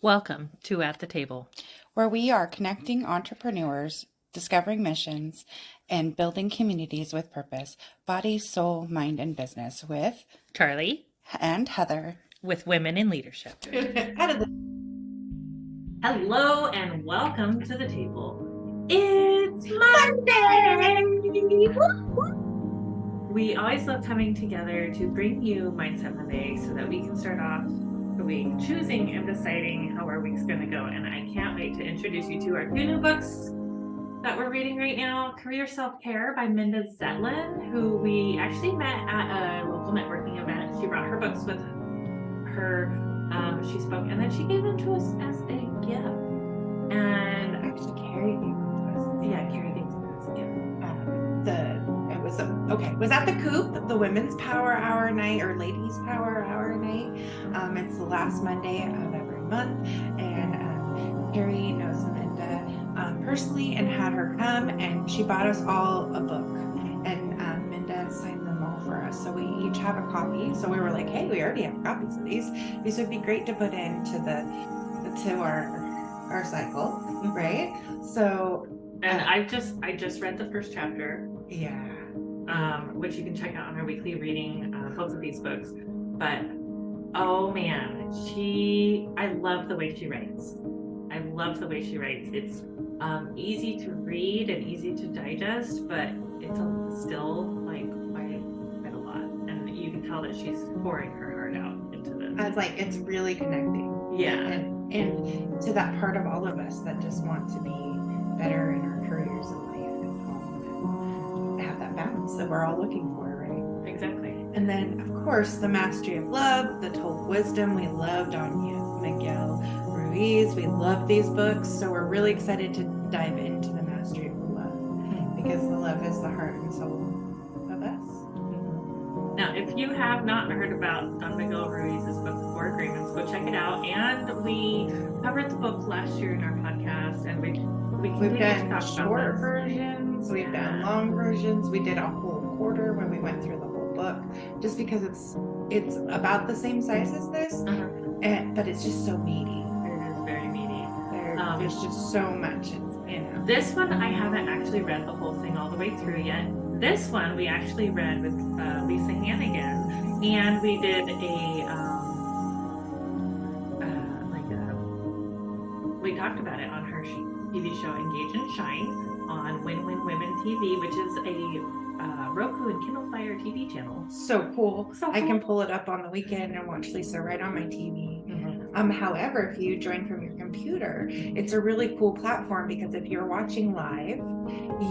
Welcome to At the Table, where we are connecting entrepreneurs, discovering missions, and building communities with purpose, body, soul, mind, and business with Charlie and Heather. with Women in Leadership. Hello and welcome to the table. It's Monday! We always love coming together to bring you Mindset Monday so that we can start off the week choosing and deciding how our week's going to go. And I can't wait to introduce you to our two new books that we're reading right now. Career Self-Care by Minda Zetlin, who we actually met at a local networking event. She brought her books with her. She spoke, and then she gave them to us as a gift. And Actually, Carrie gave them to us. yeah, Carrie gave them to us a gift. Was that the Coop, the Women's Power Hour night or Ladies Power Hour night? It's the last Monday of every month, and Carrie knows Minda personally and had her come, and she bought us all a book, and Minda signed them all for us. So we each have a copy. So we were like, hey, we already have copies of these. These would be great to put into our cycle, right? So. And I just read the first chapter. Yeah. Which you can check out on our weekly reading, both of these books. But oh man, I love the way she writes. I love the way she writes. It's easy to read and easy to digest, but it's still like quite a lot. And you can tell that she's pouring her heart out into this. It's really connecting. Yeah. And to that part of all of us that just want to be better in our careers and life and home and have that balance that we're all looking for, right? Exactly. And then, of course, the Mastery of Love, the Told Wisdom. We loved on you, Miguel, Ruiz. We love these books. So we're really excited to dive into the Mastery of Love because the love is the heart and soul of us. Now, if you have not heard about Don Miguel Ruiz's book, Four Agreements, go check it out. And we covered the book last year in our podcast, and we've done short versions, we've done long versions. We did a whole quarter when we went through the whole book, just because it's about the same size as this, but it's just so meaty. It is very meaty. There's just so much. This one I haven't actually read the whole thing all the way through yet. This one we actually read with Lisa Hannigan, and we did we talked about it on her TV show Engage and Shine on Win Win Women TV, which is a Roku and Kindle Fire TV channel. So cool. I can pull it up on the weekend and watch Lisa right on my TV. However, if you join from your computer, it's a really cool platform because if you're watching live,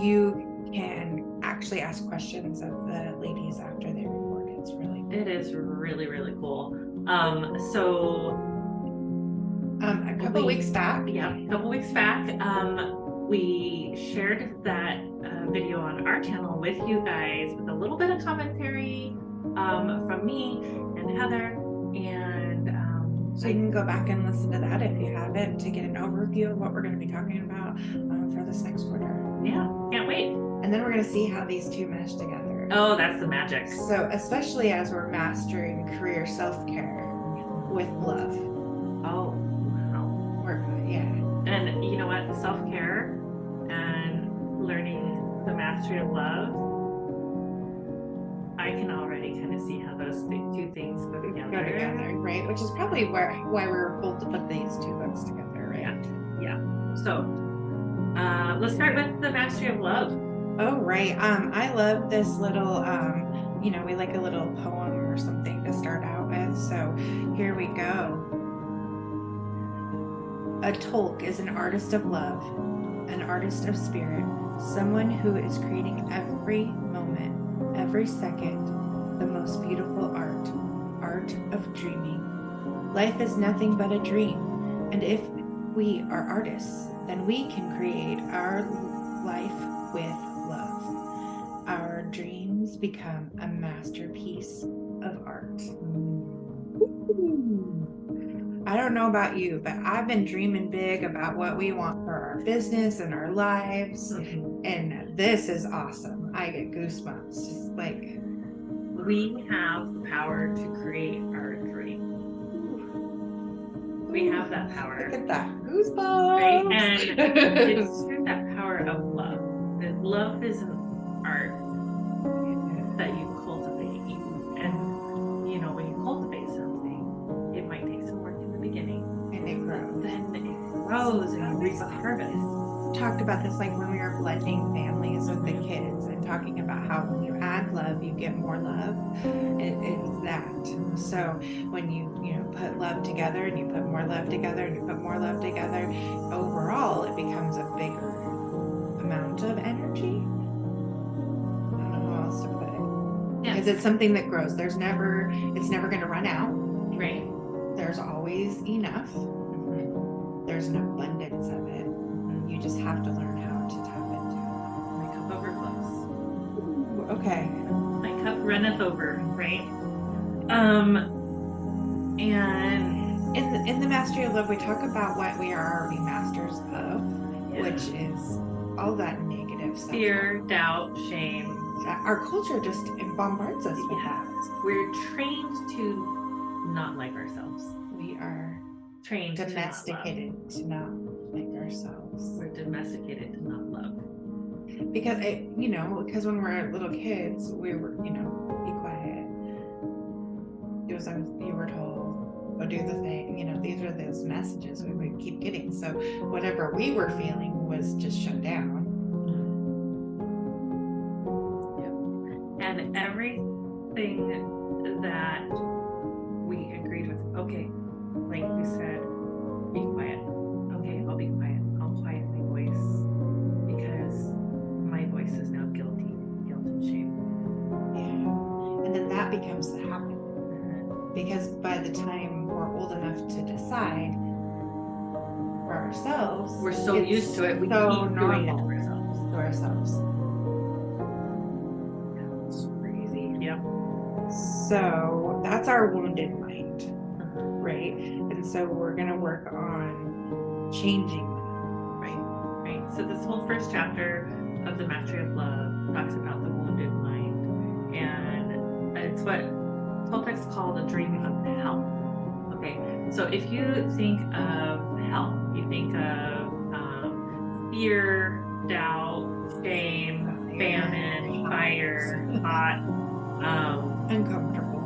you can actually ask questions of the ladies after they record. It's really cool. It is really, really cool. A couple weeks back, we shared that video on our channel with you guys with a little bit of commentary from me and Heather, and so you can go back and listen to that if you haven't, to get an overview of what we're going to be talking about for this next quarter. Yeah, can't wait. And then we're going to see how these two mesh together. Oh, that's the magic. So especially as we're mastering career self-care with love. Oh, yeah. And you know what? Self-care and learning the mastery of love, I can already kind of see how those two things go together, right? Which is probably why we're bold to put these two books together, right? Yeah. So let's start with the mastery of love. Oh, right. I love this little, we like a little poem or something to start out with. So here we go. A Tolk is an artist of love, an artist of spirit, someone who is creating every moment, every second, the most beautiful art of dreaming. Life is nothing but a dream, and if we are artists, then we can create our life with love. Our dreams become a masterpiece of art. I don't know about you, but I've been dreaming big about what we want for our business and our lives. And this is awesome. I get goosebumps. Just like, we have the power to create our dream. We have that power. Look at that. Goosebumps. Right? And it's through that power of love. That love is an art that you cultivate. And, when you cultivate something, it might take some work in the beginning. And it grows. Then it grows and you reap a harvest. Talked about this like when we were blending families with the kids and talking about how when you add love, you get more love. It's that. So when you put love together and you put more love together and you put more love together, overall it becomes a bigger amount of energy. I don't know how else to put it. Yeah. Because it's something that grows. It's never going to run out. Right. There's always enough. There's an abundance of it. You just have to learn how to tap into it. My cup overflows. Okay. My cup runneth over, right? And in the mastery of love, we talk about what we are already masters of, which is all that negative stuff. Fear, doubt, shame. Our culture just bombards us with that. We're trained to not like ourselves. We are Trained domesticated to not like ourselves. We're domesticated to not love. Because because when we're little kids, we were, be quiet. It was you were told, go do the thing. These are those messages we would keep getting. So whatever we were feeling was just shut down. Yeah. And everything that we agreed with, okay, like you said, be quiet. Okay, I'll be quiet. I'll quiet my voice because my voice is now guilt and shame. Yeah. And then that becomes the habit. Because by the time we're old enough to decide for ourselves, we're so used to it, we so keep doing it normal to ourselves. That's crazy. Yep. So that's our wounded mind, right? And so we're going to work on changing that. Right. So this whole first chapter of the Mastery of Love talks about the wounded mind, and it's what Toltecs call the dream of hell. Okay, so if you think of hell, you think of fear, doubt, shame, famine, fire, hot, uncomfortable,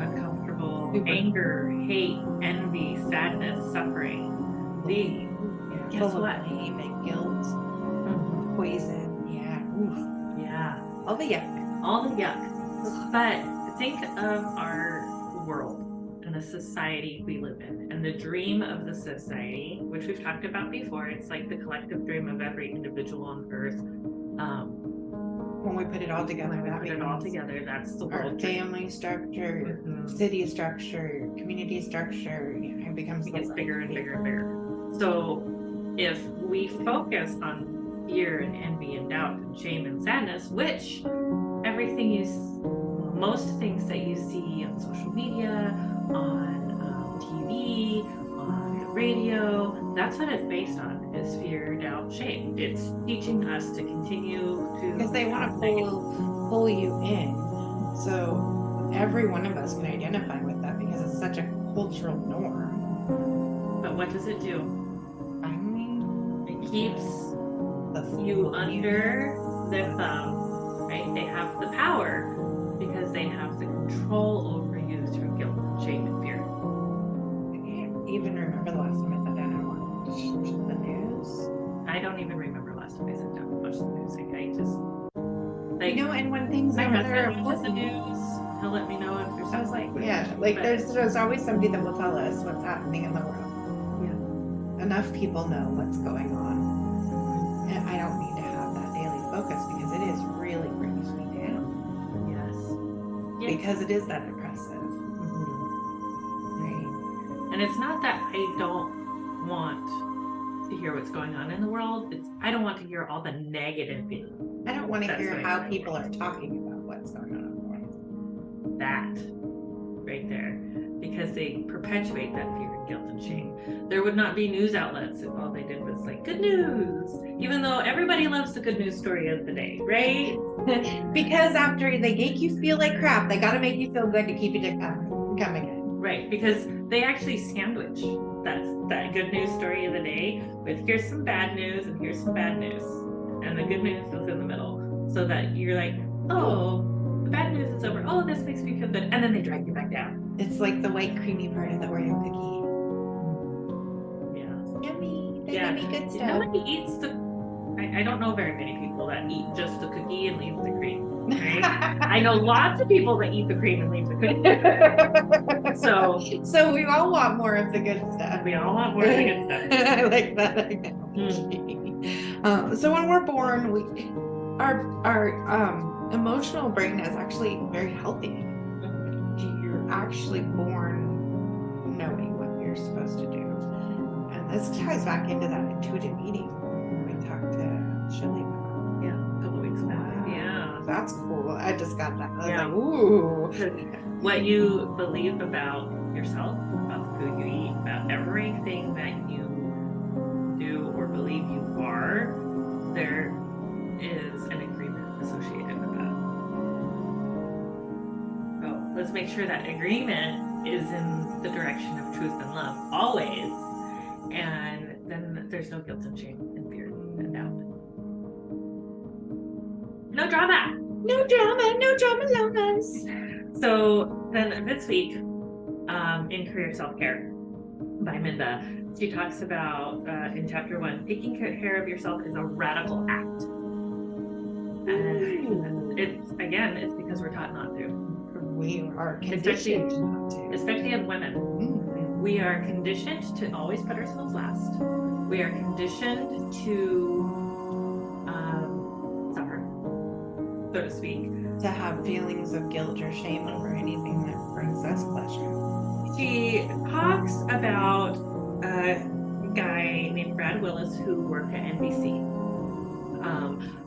anger, hate, envy, sadness, suffering. Guess what? Shame and guilt, poison, Yeah, all the yuck. But think of our world and the society we live in, and the dream of the society, which we've talked about before. It's like the collective dream of every individual on Earth. When we put it all together, that's the our world family structure, city structure, community structure. It gets bigger and bigger and bigger. So if we focus on fear and envy and doubt and shame and sadness, which most things that you see on social media, on TV, on the radio, that's what it's based on, is fear, doubt, shame. It's teaching us to continue to... Because they want to pull you in. So every one of us can identify with that because it's such a cultural norm. But what does it do? I mean... It keeps you under their thumb, right? They have the power because they have the control over you through guilt, shame, and fear. I can't even remember the last time I sat down and watched the news. I don't even remember last time I sat down and watched the news. And when things my are husband watches the important, news, he'll let me know if there's something. there's always somebody that will tell us what's happening in the world. Yeah. Enough people know what's going on, and I don't need to have that daily focus because it is really brings me down. Yes. Because it is that oppressive. Right. And it's not that I don't want to hear what's going on in the world. I don't want to hear all the negative things. I don't want to hear how people are talking about what's going on in the world. That right there, because they perpetuate that fear and guilt and shame. There would not be news outlets if all they did was like good news, even though everybody loves the good news story of the day, right? Because after they make you feel like crap, they got to make you feel good to keep you to come again. Right, because they actually sandwich that good news story of the day with here's some bad news and here's some bad news. And the good news is in the middle. So that you're like, oh, the bad news is over. Oh, this makes me feel good. And then they drag you back down. It's like the white creamy part of the Oreo cookie. Yeah. Yummy. The Yeah. yummy good stuff. Nobody eats the I don't know very many people that eat just the cookie and leave the cream. Right? I know lots of people that eat the cream and leave the cookie. So we all want more of the good stuff. We all want more of the good stuff. I like that. So when we're born, our emotional brain is actually very healthy. You're actually born knowing what you're supposed to do, and this ties back into that intuitive eating we talked to Shelley about. Yeah, a couple weeks back. Wow. Yeah, that's cool. I just got that. I was Yeah. like, ooh. What you believe about yourself, about the food you eat, about everything that you do or believe you are, there is an agreement associated with that. So let's make sure that agreement is in the direction of truth and love always, and then there's no guilt and shame and fear and doubt. No drama. No dramas. So then this week, in Career Self-Care by Minda, she talks about in chapter 1, taking care of yourself is a radical act. And it's because we're taught not to. We are conditioned not to. Especially as women. Mm-hmm. We are conditioned to always put ourselves last. We are conditioned to suffer, so to speak. To have feelings of guilt or shame over anything that brings us pleasure. She talks about a guy named Brad Willis who worked at NBC,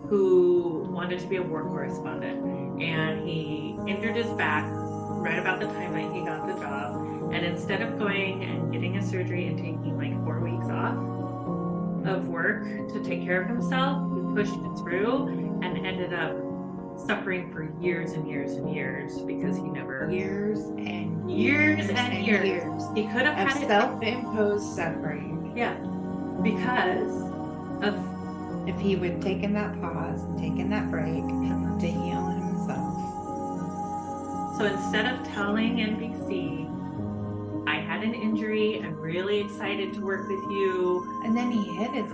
who wanted to be a war correspondent, and he injured his back right about the time that he got the job, and instead of going and getting a surgery and taking like 4 weeks off of work to take care of himself, he pushed it through and ended up suffering for years and years and years because he never Years and years. He could have of had it self-imposed suffering. Yeah, because of If he would have taken that pause and taken that break to heal himself. so instead of telling NBC, I had an injury, I'm really excited to work with you. And then he hid it.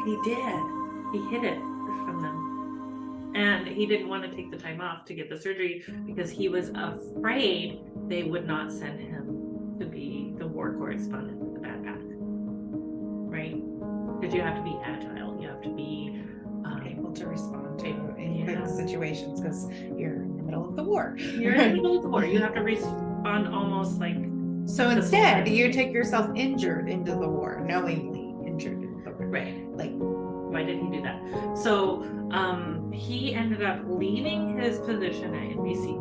He did. He hid it from them. And he didn't want to take the time off to get the surgery because he was afraid they would not send him to be the war correspondent with the bad back. Right? Because you have to be agile. You have to be Able to respond to in Yeah. quick situations because you're in the middle of the war. You're in the middle of the war. You have to respond almost like. So instead, you take yourself injured into the war, knowingly injured into the war. Right. Like, Why did he do that? So he ended up leaving his position at NBC,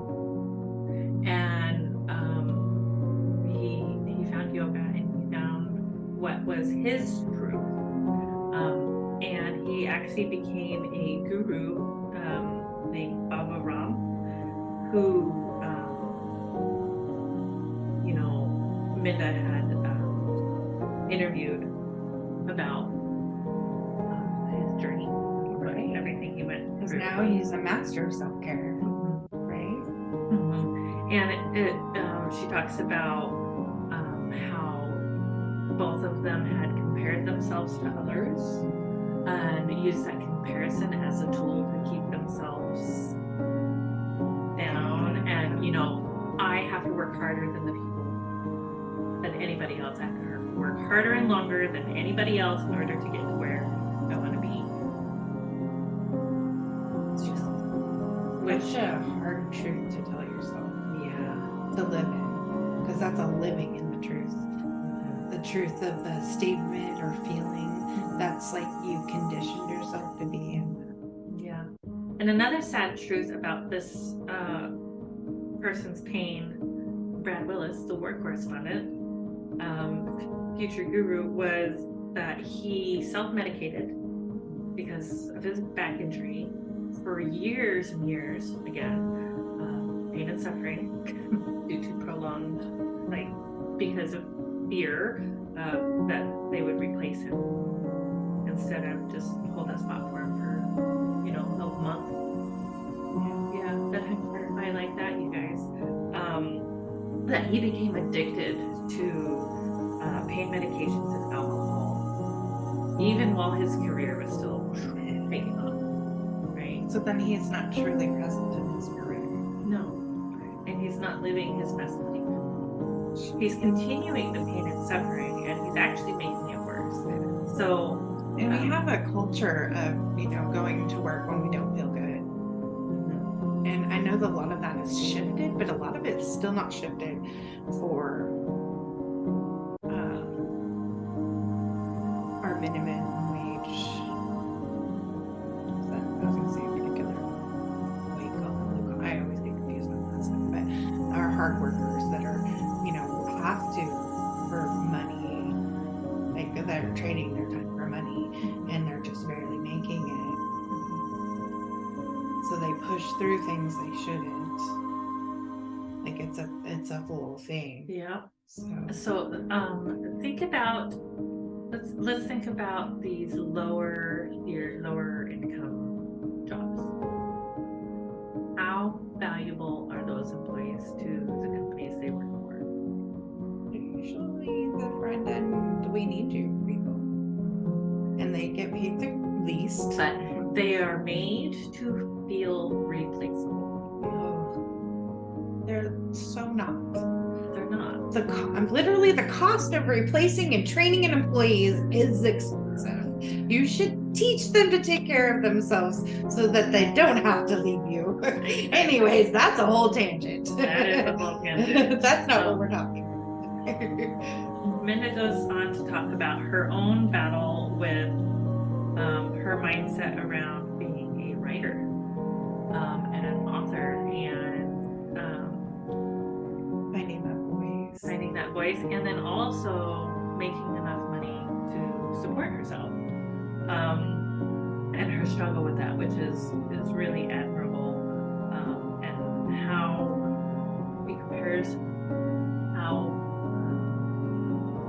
and he found yoga and he found what was his truth, and he actually became a guru named Baba Ram, who Minda had interviewed about his journey, Right. everything he went because through. now he's a master of self-care, right? And she talks about how both of them had compared themselves to others and used that comparison as a tool to keep themselves down. And I have to work harder than than anybody else. I have to work harder and longer than anybody else in order to get to where I want to be. It's just Such a hard truth to tell yourself, yeah. to live in, because that's a living in the truth. The truth of the statement or feeling that's like you conditioned yourself to be in. Yeah. And another sad truth about this person's pain, Brad Willis, the war correspondent, future guru, was that he self-medicated because of his back injury for years and years. Again, pain and suffering due to prolonged, because of fear that they would replace him instead of just hold that spot for him for, a month. Yeah, I like that, you guys. That he became addicted to pain medications and alcohol, even while his career was still taking on, right? So then he's not truly present in his career. No, and he's not living his best life. He's continuing the pain and suffering, and he's actually making it worse. So, and we have a culture of, going to work when we don't feel good. Mm-hmm. And I know that a lot of that has shifted, but a lot of it's still not shifted for our minimum wage. I was going to say a particular wage call. I always get confused with that stuff, but our hard workers that are, have to for money, like they're trading their time for money, and they're just barely making it. So they push through things they shouldn't. Like it's a whole thing. Yeah. So let's think about these lower income jobs. How valuable are those employees to the companies they work for? Usually the front end, we need you people, and they get paid the least, but they are made to feel replaceable. They're so not. They're not. Literally the cost of replacing and training an employee is expensive. You should teach them to take care of themselves so that they don't have to leave you. Anyways, that's a whole tangent. That is a whole tangent. That's not what we're talking about. Minda goes on to talk about her own battle with her mindset around being a writer and an author, and finding that voice, and then also making enough money to support herself, and her struggle with that, which is really admirable, and how he compares how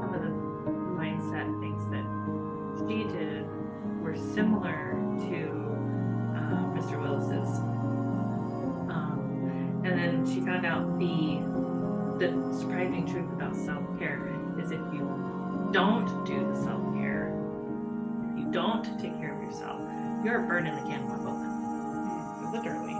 some of the mindset things that she did were similar to Mr. Willis's, and then she found out the surprising truth about self-care is if you don't do the self-care, if you don't take care of yourself, you're burning the candle at both ends. Literally.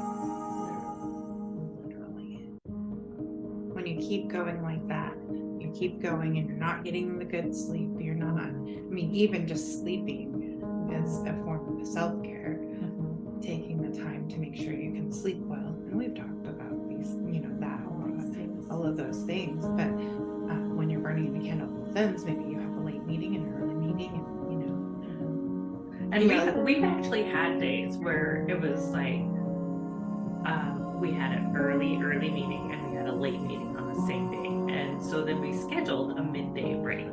When you keep going like that, you keep going and you're not getting the good sleep, you're not, even just sleeping is a form of self-care. Mm-hmm. Taking the time to make sure you can sleep well. And we've talked about these, all of those things, but when you're burning the candle at both ends, maybe you have a late meeting and an early meeting, and we've actually had days where it was like we had an early meeting and we had a late meeting on the same day, and so then we scheduled a midday break.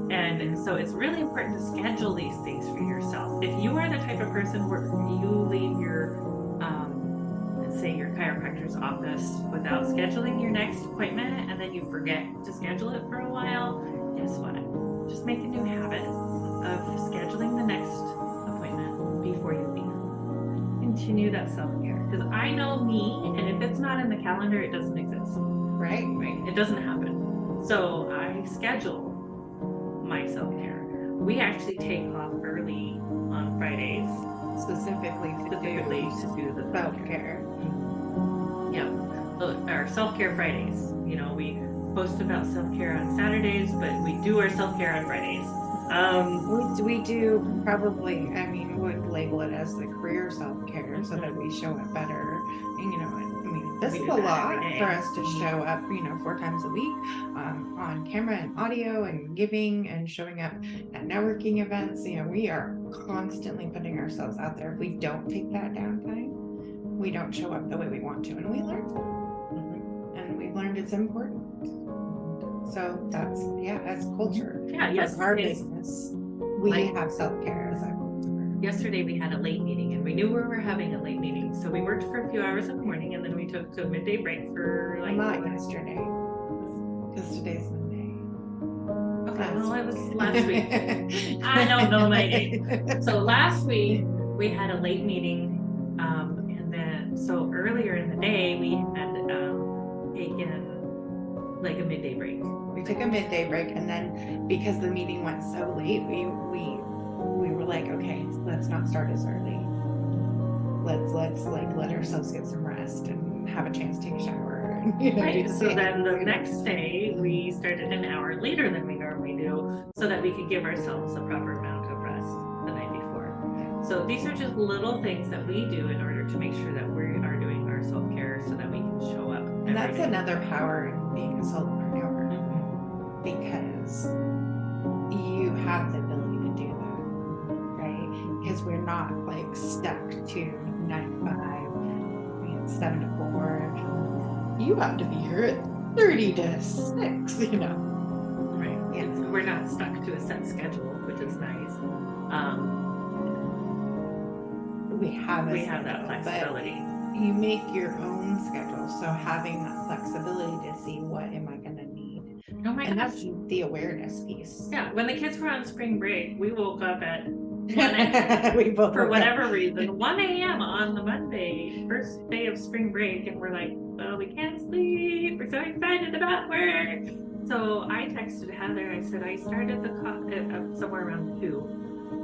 And so it's really important to schedule these things for yourself. If you are the type of person where you leave your say your chiropractor's office without scheduling your next appointment, and then you forget to schedule it for a while, guess what? Just make a new habit of scheduling the next appointment before you leave. Continue that self-care, because I know me, and if it's not in the calendar, it doesn't exist. Right. It doesn't happen. So I schedule my self-care. We actually take off early on Fridays, specifically to do the self-care. Yeah, our self-care Fridays. We post about self-care on Saturdays, but we do our self-care on Fridays. We do probably, would label it as the career self-care, so that we show up better. This is a lot for us to show up, 4 times a week on camera and audio and giving and showing up at networking events. We are constantly putting ourselves out there. If we don't take that downtime, we don't show up the way we want to, and we learned that. Mm-hmm. And we've learned it's important. So that's, as culture. Yes. Our business, we have self-care as our culture. Yesterday we had a late meeting, and we knew we were having a late meeting, so we worked for a few hours in the morning, and then we took a midday break for not yesterday, because today's Monday. Well, it was last week. I don't know my day. So last week we had a late meeting, and then so earlier in the day we had taken like a midday break. We took a midday break, and then because the meeting went so late, we were like, okay, let's not start as early. Let's like let ourselves get some rest and have a chance to take a shower. And, you know, Right. So then the next day we started an hour later than we normally do, so that we could give ourselves a proper amount of rest the night before. So these are just little things that we do in order to make sure that we are doing our self-care so that we can show up. And that's another power in being a solopreneur, because you have the ability to do that, right? Because we're not like stuck to 9 to 5, 7 to 4. You have to be here at 30 to 6, you know. Right. Yeah. We're not stuck to a set schedule, which is nice. We have that flexibility. You make your own schedule, so having that flexibility to see what am I going to need. Oh my And gosh. that's the awareness piece. Yeah, when the kids were on spring break, we woke up at 1 a.m. We both for woke whatever up. reason, 1 a.m. on the Monday, first day of spring break, and we're like, well, we can't sleep. We're so excited about work. So I texted Heather. I said, I started the coffee somewhere around 2.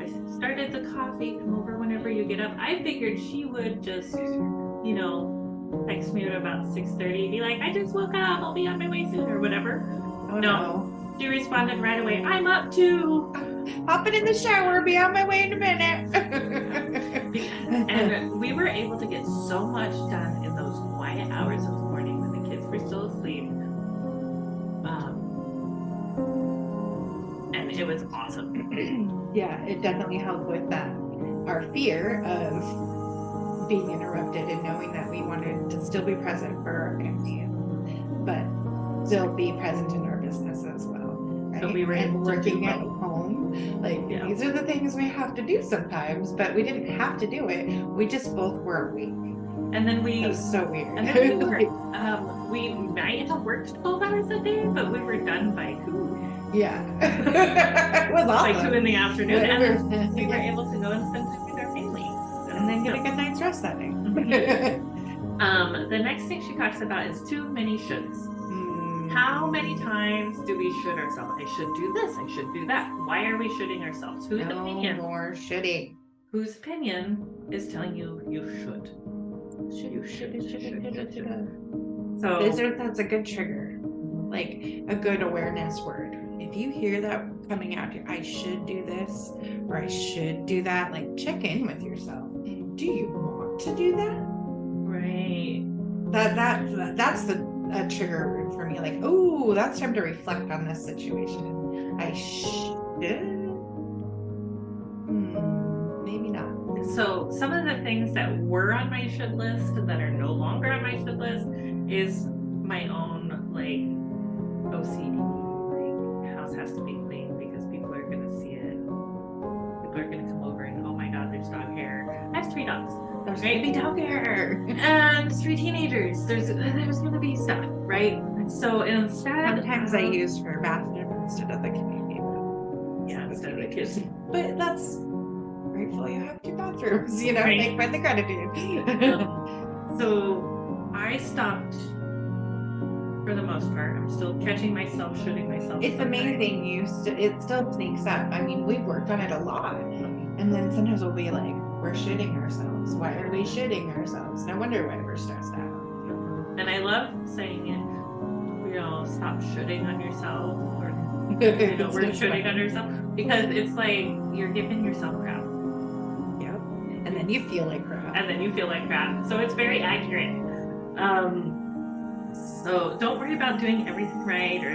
I started the coffee. Come over whenever you get up. I figured she would just, you know, text me at about 6:30, be like, I just woke up. I'll be on my way soon or whatever. Oh, No. She responded right away. I'm up too. Hopping in the shower, be on my way in a minute. And we were able to get so much done in those quiet hours of the morning when the kids were still asleep. And it was awesome. Yeah, it definitely helped with that. Our fear of being interrupted and knowing that we wanted to still be present for our family, but still be present in our business as well. Right? So we were able to working do at both. home. Like, these are the things we have to do sometimes, but we didn't have to do it. We just both were awake. And then It was so weird. And then we might have worked 12 hours a day, but we were done by 2. Yeah. It was awesome. Like 2 in the afternoon. And then we were able to go and spend time with our families. And then get a good night's rest that day. The next thing she talks about is too many shoulds. How many times do we should ourselves? I should do this. I should do that. Why are we shoulding ourselves? Whose opinion? More shoulding. Whose opinion is telling you you should? You should. So That's a good trigger, like a good awareness word. If you hear that coming out, I should do this or I should do that. Like, check in with yourself. Do you want to do that? right. That's a trigger word for me. Like, oh, that's time to reflect on this situation. I should. Maybe not. So some of the things that were on my should list that are no longer on my should list is my own like OCD. Like, house has to be clean because people are gonna see it. People are gonna come over and, oh my God, there's dog hair. I have 3 dogs. There's Right? maybe dog hair. And 3 teenagers. There's gonna be stuff, right? So instead, Sometimes I use her bathroom instead of the community room. Yeah, instead of the kids. But that's grateful you have 2 bathrooms, you know, Right. make find the gratitude. So I stopped for the most part. I'm still catching myself, shooting myself. It's amazing it still sneaks up. I mean, we've worked on it a lot. And then sometimes we'll be like, we're shooting ourselves. Why are we shooting ourselves? No wonder why we're stressed out. And I love saying it, stop shooting on yourself, or we're shooting on yourself, because it's like you're giving yourself crap. Yep. And then you feel like crap. So it's very accurate. So don't worry about doing everything right or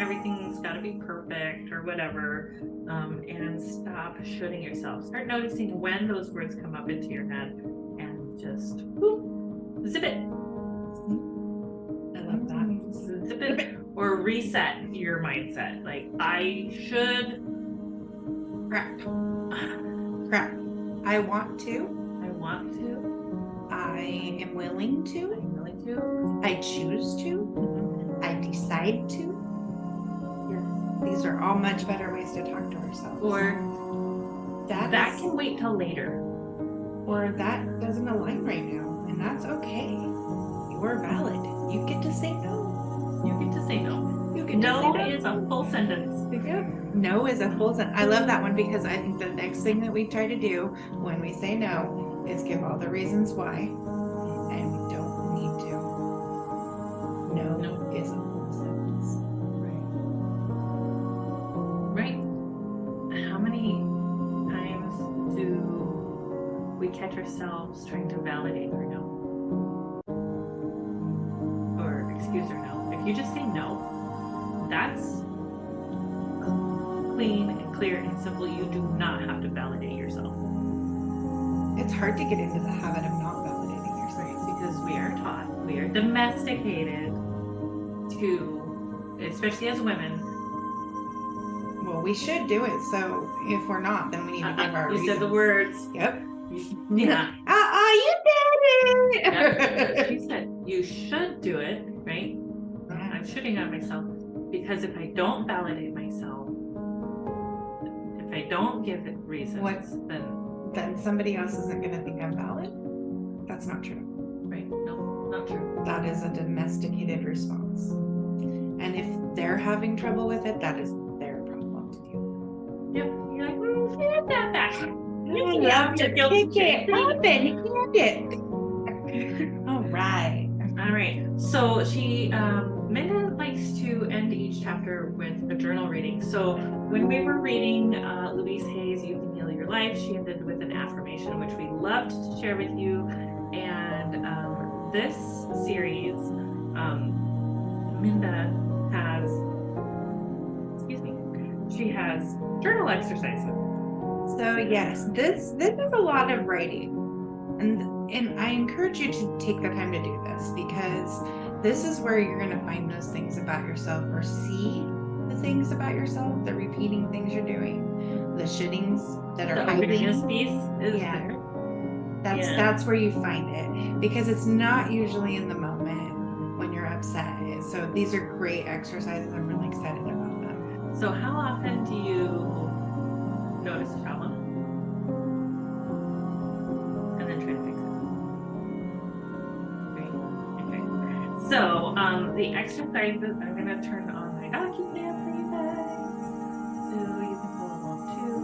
everything's got to be perfect or whatever. And stop shooting yourself. Start noticing when those words come up into your head and just zip it. I love that. Zip it or reset your mindset. Like, I should. Crap. I want to. I am willing to. I choose to. I decide to. Those are all much better ways to talk to ourselves. Or that can wait till later. Or that doesn't align right now, and that's okay. You're valid. You get to say no. You get to say no. No is a full sentence. Yep. No is a full sentence. I love that one because I think the next thing that we try to do when we say no is give all the reasons why, and we don't need to. No is a full sentence. Right. How many times do we catch ourselves trying to validate our no? Or excuse our no. If you just say no, that's clean and clear and simple. You do not have to validate yourself. It's hard to get into the habit of not validating yourself. Because we are taught, we are domesticated to, especially as women. Well, we should do it. So if we're not, then we need to give our reasons. You said the words. Yep. Yeah. You did it. Yeah. She said you should do it, right? Yeah. I'm shooting at myself because if I don't validate myself, if I don't give it reasons, then somebody else isn't going to think I'm valid. That's not true. Right? No, not true. That is a domesticated response. And if they're having trouble with it, that is their problem to deal with. Yep. You're like, hand that back. You love to pick it up and hand it. All right. All right. So she, Minda likes to end each chapter with a journal reading. So when we were reading Louise Hay's You Can Heal Your Life, she ended with an affirmation, which we loved to share with you. And this series, Minda has, she has journal exercises. So yes, this is a lot of writing. And I encourage you to take the time to do this because this is where you're going to find those things about yourself or see the things about yourself, the repeating things you're doing, the shittings that are hiding. The piece is there. That's where you find it because it's not usually in the moment when you're upset. So these are great exercises. I'm really excited about them. So how often do you notice a problem and then try to fix it? Right. Okay. So the exercises, I'm going to turn on my document for you guys so you can follow along too.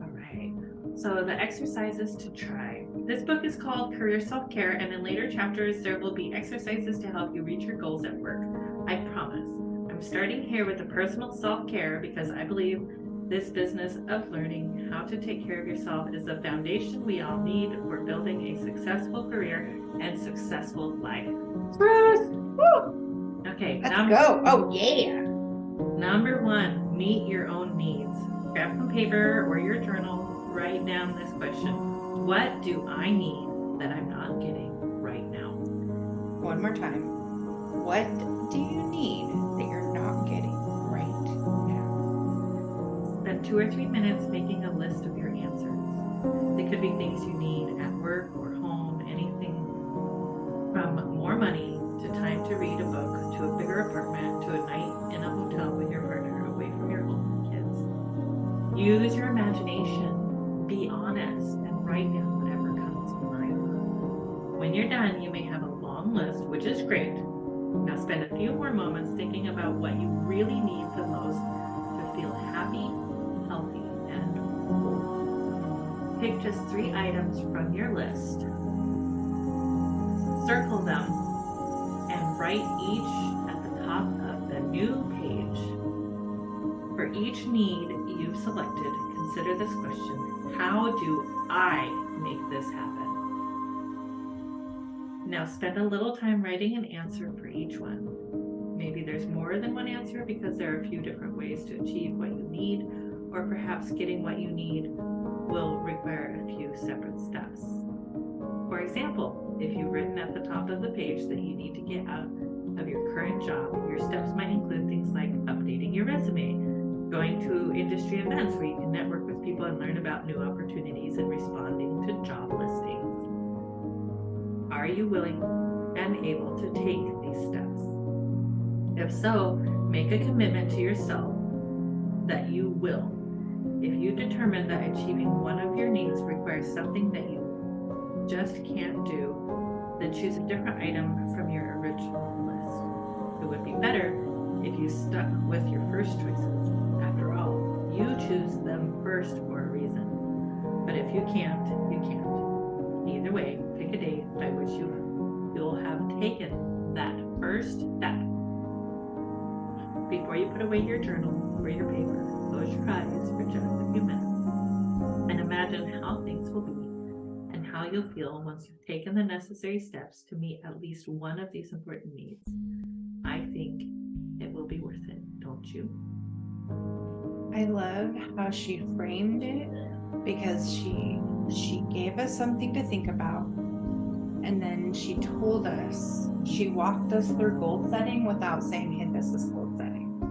All right. So the exercises to try. This book is called Career Self-Care, and in later chapters there will be exercises to help you reach your goals at work. I promise. I'm starting here with the personal self-care because I believe this business of learning how to take care of yourself is the foundation we all need for building a successful career and successful life. Ruth! Woo! Okay, let's go. Oh, yeah. Number 1, meet your own needs. Grab some paper or your journal, write down this question. What do I need that I'm not getting right now? One more time. What do you need that you're not getting right now? Spend 2 or 3 minutes making a list of your answers. They could be things you need at work or home, anything from more money to time to read a book, to a bigger apartment, to a night in a hotel with your partner away from your home and kids. Use your imagination, be honest, and write down whatever comes to mind. When you're done, you may have a long list, which is great. Now spend a few more moments thinking about what you really need the most to feel happy, healthy, and whole. Pick just 3 items from your list. Circle them and write each at the top of the new page. For each need you've selected, consider this question: how do I make this happen? Now spend a little time writing an answer for each one. Maybe there's more than one answer because there are a few different ways to achieve what you need, or perhaps getting what you need will require a few separate steps. For example, if you've written at the top of the page that you need to get out of your current job, your steps might include things like updating your resume, going to industry events where you can network with people and learn about new opportunities, and responding to job listings. Are you willing and able to take these steps? If so, Make a commitment to yourself that you will. If you determine that achieving one of your needs requires something that you just can't do, then choose a different item from your original list. It would be better if you stuck with your first choices. After all, you choose them first for a reason. But if you can't, you can't. Either way, pick a date by which you'll have taken that first step. Before you put away your journal or your paper, close your eyes for just a few minutes and imagine how things will be and how you'll feel once you've taken the necessary steps to meet at least one of these important needs. I think it will be worth it, don't you? I love how she framed it, because she gave us something to think about, and then she told us, she walked us through goal setting without saying, hey, this is goal setting. I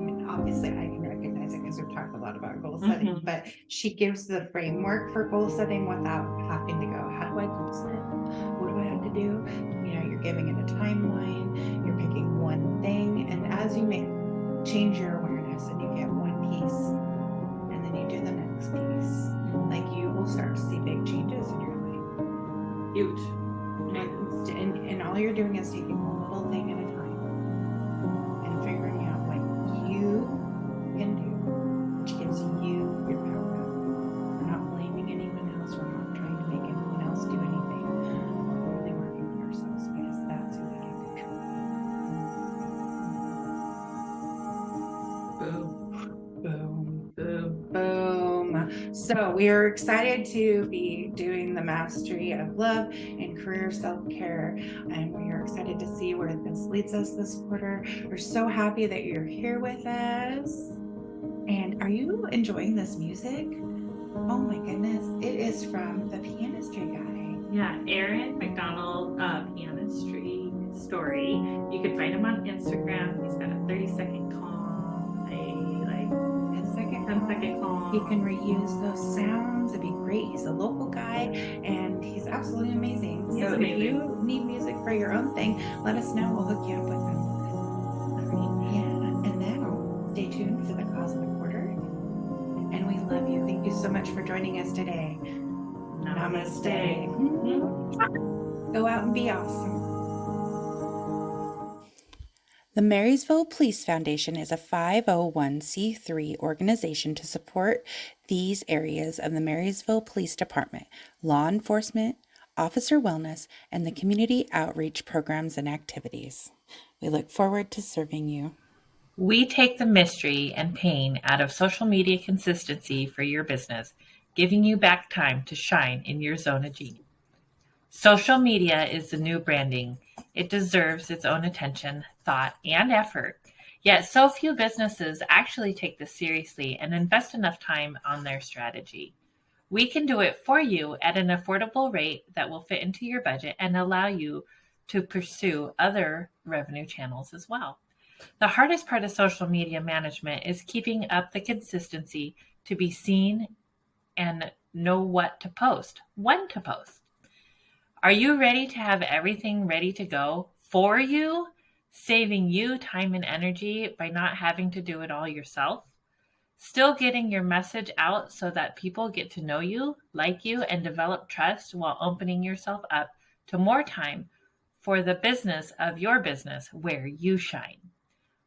mean, obviously I can recognize it because we've talked a lot about goal setting, but she gives the framework for goal setting without having to go, how do I goal set? What do I have to do? You know, you're giving it a timeline, you're picking one thing, and as you change your awareness and you get one piece and then you do the next piece, like, you will start to see big changes in your life. Huge. And all you're doing is taking one little thing at a time and figuring out what you can do, which gives you your power back. We're not blaming anyone else. We're not trying to make anyone else do anything. We're really working on ourselves, because that's who we can control. Boom. Boom. Boom. So we are excited to be doing the Mastery of Love and Career Self-Care, and we are excited to see where this leads us this quarter. We're so happy that you're here with us. And are you enjoying this music? Oh my goodness, it is from the pianistry guy. Yeah, Aaron McDonald, pianistry story. You can find him on Instagram. He's got a 30-second calm, a 10-second calm. He can reuse those sounds. It'd be great. He's a local guy and he's absolutely amazing. So if you need music for your own thing, let us know. We'll hook you up with him. All right. Yeah. And now stay tuned for the Cosmic Quarter. And we love you. Thank you so much for joining us today. Namaste. Go out and be awesome. The Marysville Police Foundation is a 501c3 organization to support these areas of the Marysville Police Department: law enforcement, officer wellness, and the community outreach programs and activities. We look forward to serving you. We take the mystery and pain out of social media consistency for your business, giving you back time to shine in your zone of genius. Social media is the new branding. It deserves its own attention, thought, and effort. Yet so few businesses actually take this seriously and invest enough time on their strategy. We can do it for you at an affordable rate that will fit into your budget and allow you to pursue other revenue channels as well. The hardest part of social media management is keeping up the consistency to be seen and know what to post, when to post. Are you ready to have everything ready to go for you, saving you time and energy by not having to do it all yourself? Still getting your message out so that people get to know you, like you, and develop trust while opening yourself up to more time for the business of your business where you shine.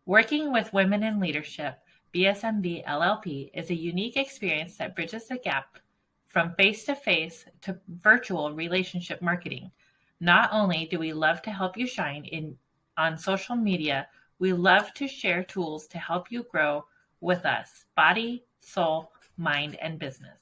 Working with Women in Leadership, BSMB LLP, is a unique experience that bridges the gap from face-to-face to virtual relationship marketing. Not only do we love to help you shine on social media, we love to share tools to help you grow with us, body, soul, mind, and business.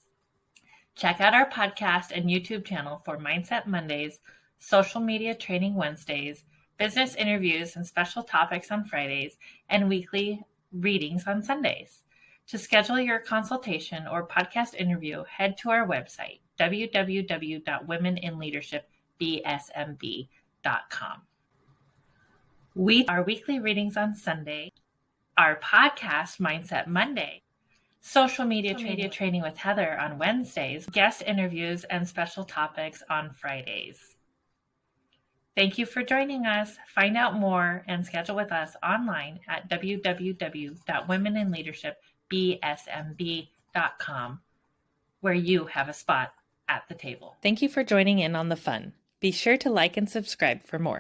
Check out our podcast and YouTube channel for Mindset Mondays, Social Media Training Wednesdays, business interviews and special topics on Fridays, and weekly readings on Sundays. To schedule your consultation or podcast interview, head to our website, www.womeninleadershipbsmb.com. Our weekly readings on Sunday, our podcast, Mindset Monday, social media training with Heather on Wednesdays, guest interviews, and special topics on Fridays. Thank you for joining us. Find out more and schedule with us online at www.womeninleadershipbsmb.com, where you have a spot at the table. Thank you for joining in on the fun. Be sure to like and subscribe for more.